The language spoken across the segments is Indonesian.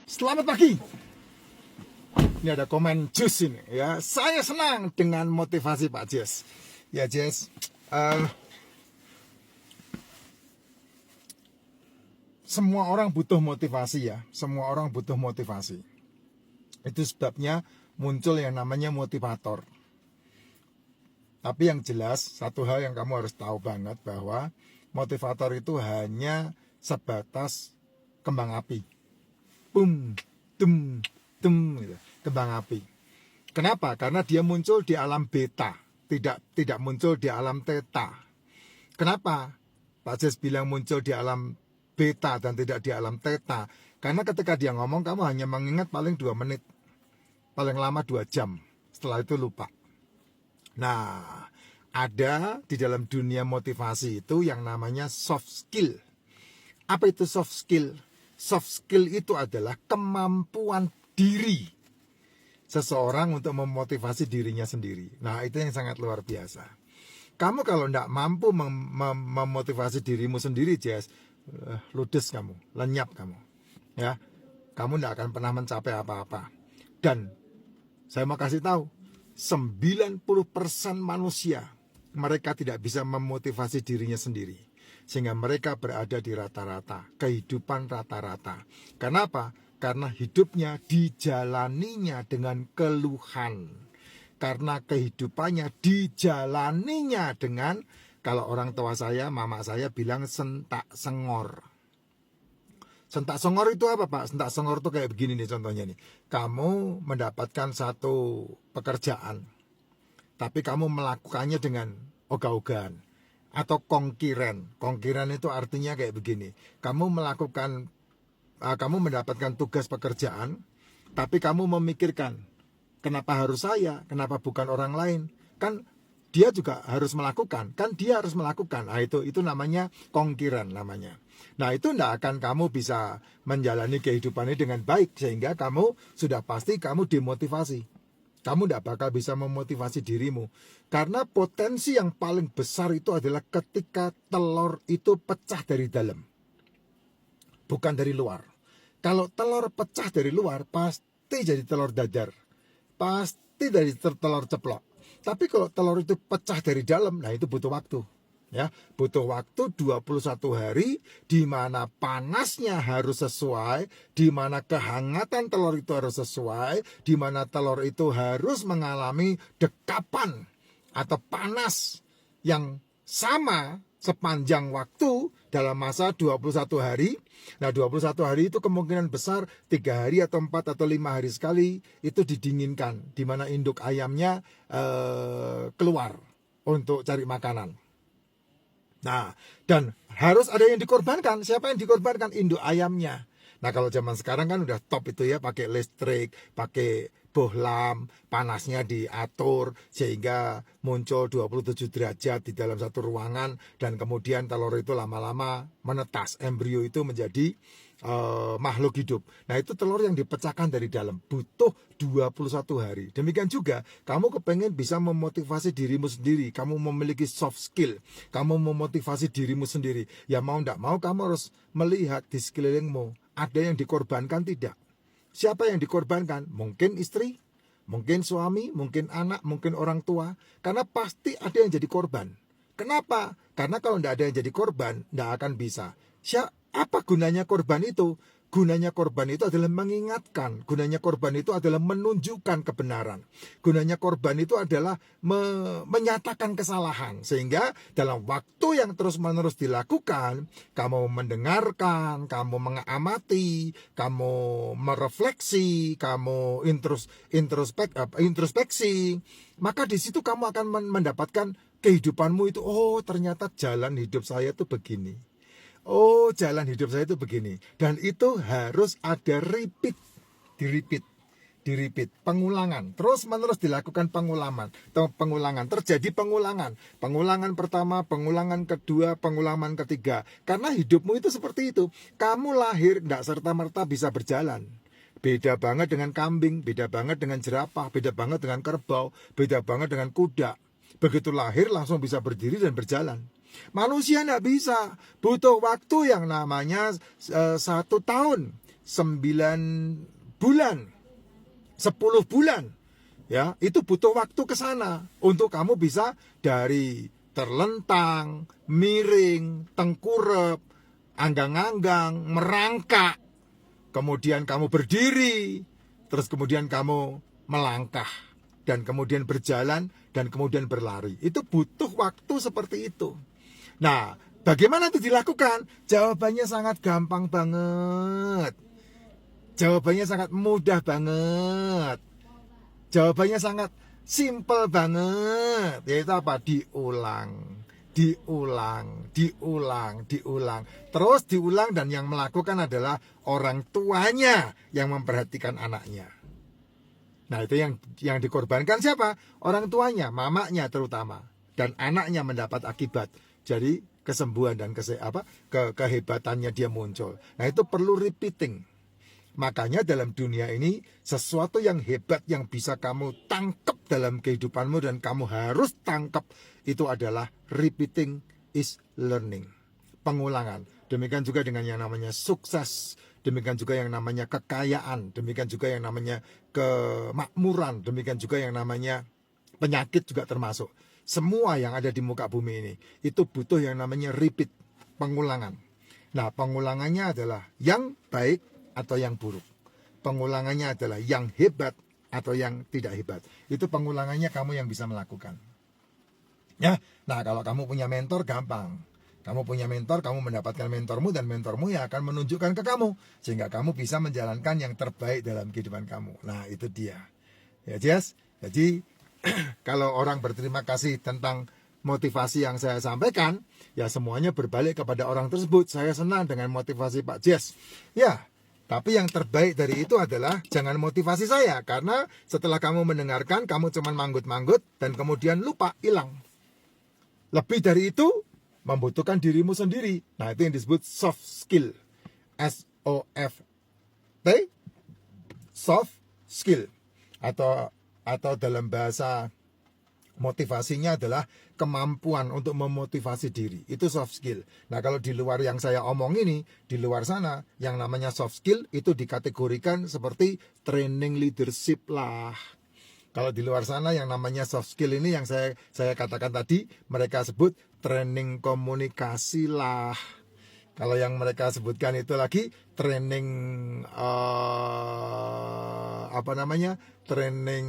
Selamat pagi. Ini ada komen Jus ini ya. Saya senang dengan motivasi Pak Jess. Ya Jess, semua orang butuh motivasi ya. Semua orang butuh motivasi. Itu sebabnya muncul yang namanya motivator. Tapi yang jelas, satu hal yang kamu harus tahu banget bahwa motivator itu hanya sebatas kembang api. Bum, tum, tum, gitu. Kembang api. Kenapa? Karena dia muncul di alam beta, tidak muncul di alam theta. Kenapa Pak Jess bilang muncul di alam beta dan tidak di alam theta? Karena ketika dia ngomong, kamu hanya mengingat paling 2 menit, paling lama 2 jam. Setelah itu lupa. Nah, ada di dalam dunia motivasi itu yang namanya soft skill. Apa itu soft skill? Soft skill itu adalah kemampuan diri seseorang untuk memotivasi dirinya sendiri. Nah, itu yang sangat luar biasa. Kamu kalau tidak mampu memotivasi dirimu sendiri, Jess, ludes kamu, lenyap kamu. Ya, kamu tidak akan pernah mencapai apa-apa. Dan saya mau kasih tahu, 90% manusia mereka tidak bisa memotivasi dirinya sendiri. Sehingga mereka berada di rata-rata, kehidupan rata-rata. Kenapa? Karena hidupnya dijalaninya dengan keluhan. Karena kehidupannya dijalaninya dengan, kalau orang tua saya, mama saya bilang sentak sengor. Sentak sengor itu apa Pak? Sentak sengor itu kayak begini nih contohnya nih. Kamu mendapatkan satu pekerjaan, tapi kamu melakukannya dengan ogah-ogahan. Atau kongkiren. Kongkiren itu artinya kayak begini. Kamu mendapatkan tugas pekerjaan, tapi kamu memikirkan, kenapa harus saya? Kenapa bukan orang lain? Kan dia juga harus melakukan. Nah, itu namanya kongkiran namanya. Nah, itu tidak akan kamu bisa menjalani kehidupan ini dengan baik, sehingga kamu sudah pasti kamu demotivasi. Kamu tidak bakal bisa memotivasi dirimu. Karena potensi yang paling besar itu adalah ketika telur itu pecah dari dalam, bukan dari luar. Kalau telur pecah dari luar, pasti jadi telur dadar. Pasti dari telur ceplok. Tapi kalau telur itu pecah dari dalam, nah itu butuh waktu. Ya, butuh waktu 21 hari, di mana panasnya harus sesuai, di mana kehangatan telur itu harus sesuai, di mana telur itu harus mengalami dekapan atau panas yang sama sepanjang waktu dalam masa 21 hari. Nah, 21 hari itu kemungkinan besar 3 hari atau 4 atau 5 hari sekali itu didinginkan, di mana induk ayamnya keluar untuk cari makanan. Nah, dan harus ada yang dikorbankan. Siapa yang dikorbankan? Induk ayamnya. Nah, kalau zaman sekarang kan udah top itu ya, pakai listrik, pakai bohlam, panasnya diatur sehingga muncul 27 derajat di dalam satu ruangan, dan kemudian telur itu lama-lama menetas, embrio itu menjadi makhluk hidup. Nah, itu telur yang dipecahkan dari dalam, butuh 21 hari. Demikian juga kamu kepengen bisa memotivasi dirimu sendiri, kamu memiliki soft skill, kamu memotivasi dirimu sendiri. Ya mau tidak mau kamu harus melihat di sekelilingmu, ada yang dikorbankan tidak? Siapa yang dikorbankan? Mungkin istri, mungkin suami, mungkin anak, mungkin orang tua. Karena pasti ada yang jadi korban. Kenapa? Karena kalau tidak ada yang jadi korban, tidak akan bisa. Apa gunanya korban itu? Gunanya korban itu adalah mengingatkan. Gunanya korban itu adalah menunjukkan kebenaran. Gunanya korban itu adalah menyatakan kesalahan. Sehingga dalam waktu yang terus-menerus dilakukan, kamu mendengarkan, kamu mengamati, kamu merefleksi, kamu introspeksi, maka di situ kamu akan mendapatkan kehidupanmu itu, oh ternyata jalan hidup saya itu begini. Oh, jalan hidup saya itu begini. Dan itu harus ada di-repeat, pengulangan. Terus menerus dilakukan pengulangan. Terjadi pengulangan pertama, pengulangan kedua, pengulangan ketiga. Karena hidupmu itu seperti itu. Kamu lahir tidak serta-merta bisa berjalan. Beda banget dengan kambing, beda banget dengan jerapah, beda banget dengan kerbau, beda banget dengan kuda. Begitu lahir langsung bisa berdiri dan berjalan. Manusia tidak bisa, butuh waktu yang namanya 1 tahun, 9 bulan, 10 bulan. Ya, itu butuh waktu ke sana untuk kamu bisa dari terlentang, miring, tengkurap, anggang-anggang, merangkak, kemudian kamu berdiri, terus kemudian kamu melangkah, dan kemudian berjalan, dan kemudian berlari. Itu butuh waktu seperti itu. Nah, bagaimana itu dilakukan? Jawabannya sangat gampang banget. Jawabannya sangat mudah banget. Jawabannya sangat simple banget. Yaitu apa? Diulang. Terus diulang, dan yang melakukan adalah orang tuanya yang memperhatikan anaknya. Nah, itu yang dikorbankan siapa? Orang tuanya, mamanya terutama. Dan anaknya mendapat akibat. Jadi kesembuhan dan kehebatannya dia muncul. Nah, itu perlu repeating. Makanya dalam dunia ini sesuatu yang hebat yang bisa kamu tangkap dalam kehidupanmu dan kamu harus tangkap itu adalah repeating is learning. Pengulangan. Demikian juga dengan yang namanya sukses. Demikian juga yang namanya kekayaan. Demikian juga yang namanya kemakmuran. Demikian juga yang namanya penyakit juga termasuk. Semua yang ada di muka bumi ini itu butuh yang namanya repeat, pengulangan. Nah, pengulangannya adalah yang baik atau yang buruk. Pengulangannya adalah yang hebat atau yang tidak hebat. Itu pengulangannya kamu yang bisa melakukan. Ya, nah kalau kamu punya mentor gampang. Kamu punya mentor, kamu mendapatkan mentormu, dan mentormu yang akan menunjukkan ke kamu sehingga kamu bisa menjalankan yang terbaik dalam kehidupan kamu. Nah, itu dia. Ya, Jess. Jadi kalau orang berterima kasih tentang motivasi yang saya sampaikan, ya semuanya berbalik kepada orang tersebut. Saya senang dengan motivasi Pak Jess. Ya, tapi yang terbaik dari itu adalah jangan motivasi saya. Karena setelah kamu mendengarkan, kamu cuma manggut-manggut dan kemudian lupa, hilang. Lebih dari itu, membutuhkan dirimu sendiri. Nah, itu yang disebut soft skill. S-O-F-T, soft skill. Atau dalam bahasa motivasinya adalah kemampuan untuk memotivasi diri. Itu soft skill. Nah, kalau di luar yang saya omong ini, di luar sana, yang namanya soft skill itu dikategorikan seperti training leadership lah. Kalau di luar sana yang namanya soft skill ini yang saya katakan tadi, mereka sebut training komunikasi lah. Kalau yang mereka sebutkan itu lagi training training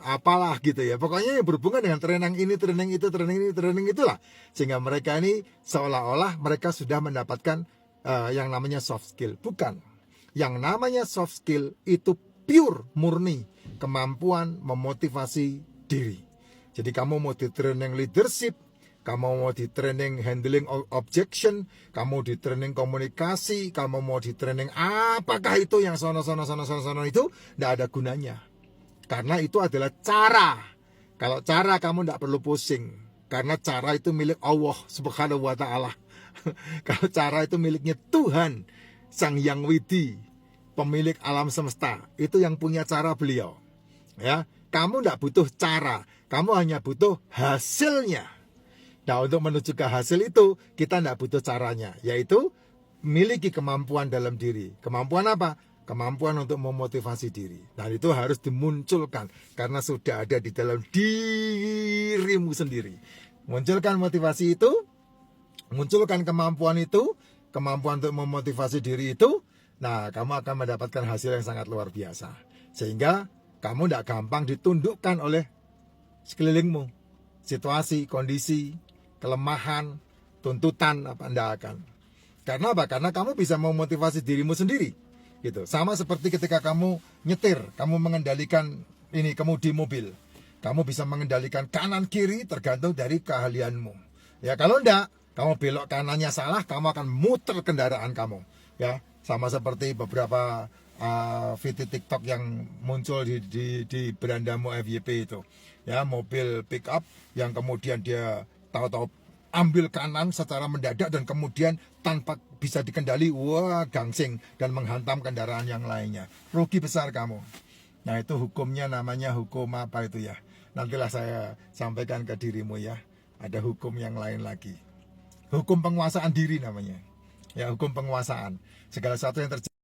apalah gitu ya. Pokoknya yang berhubungan dengan training ini, training itu, training ini, training itulah. Sehingga mereka ini seolah-olah mereka sudah mendapatkan yang namanya soft skill. Bukan. Yang namanya soft skill itu pure, murni kemampuan memotivasi diri. Jadi kamu mau di training leadership, kamu mau di training handling objection, kamu di training komunikasi, kamu mau di training apakah itu yang sono itu, tidak ada gunanya. Karena itu adalah cara. Kalau cara kamu tidak perlu pusing, karena cara itu milik Allah Subhanahu wa Ta'ala. Kalau cara itu miliknya Tuhan Sang Hyang Widi, pemilik alam semesta, itu yang punya cara beliau. Ya, kamu tidak butuh cara, kamu hanya butuh hasilnya. Nah, untuk menuju ke hasil itu kita tidak butuh caranya, yaitu miliki kemampuan dalam diri. Kemampuan apa? Kemampuan untuk memotivasi diri. Nah, itu harus dimunculkan karena sudah ada di dalam dirimu sendiri. Munculkan motivasi itu, munculkan kemampuan itu, kemampuan untuk memotivasi diri itu. Nah, kamu akan mendapatkan hasil yang sangat luar biasa. Sehingga kamu tidak gampang ditundukkan oleh sekelilingmu. Situasi, kondisi, kelemahan, tuntutan, apa tidak akan. Karena apa? Karena kamu bisa memotivasi dirimu sendiri. Gitu. Sama seperti ketika kamu nyetir, kamu mengendalikan ini, kemudi mobil. Kamu bisa mengendalikan kanan kiri tergantung dari keahlianmu. Ya, kalau tidak, kamu belok kanannya salah, kamu akan muter kendaraan kamu. Ya, sama seperti beberapa video TikTok yang muncul di berandamu FYP itu. Ya, mobil pick up yang kemudian dia tahu-tahu ambil kanan secara mendadak dan kemudian tanpa bisa dikendali, wah, gangsing dan menghantam kendaraan yang lainnya. Rugi besar kamu. Nah, itu hukumnya namanya hukum apa itu ya? Nantilah saya sampaikan ke dirimu ya. Ada hukum yang lain lagi. Hukum penguasaan diri namanya. Ya, hukum penguasaan. Segala sesuatu yang terjadi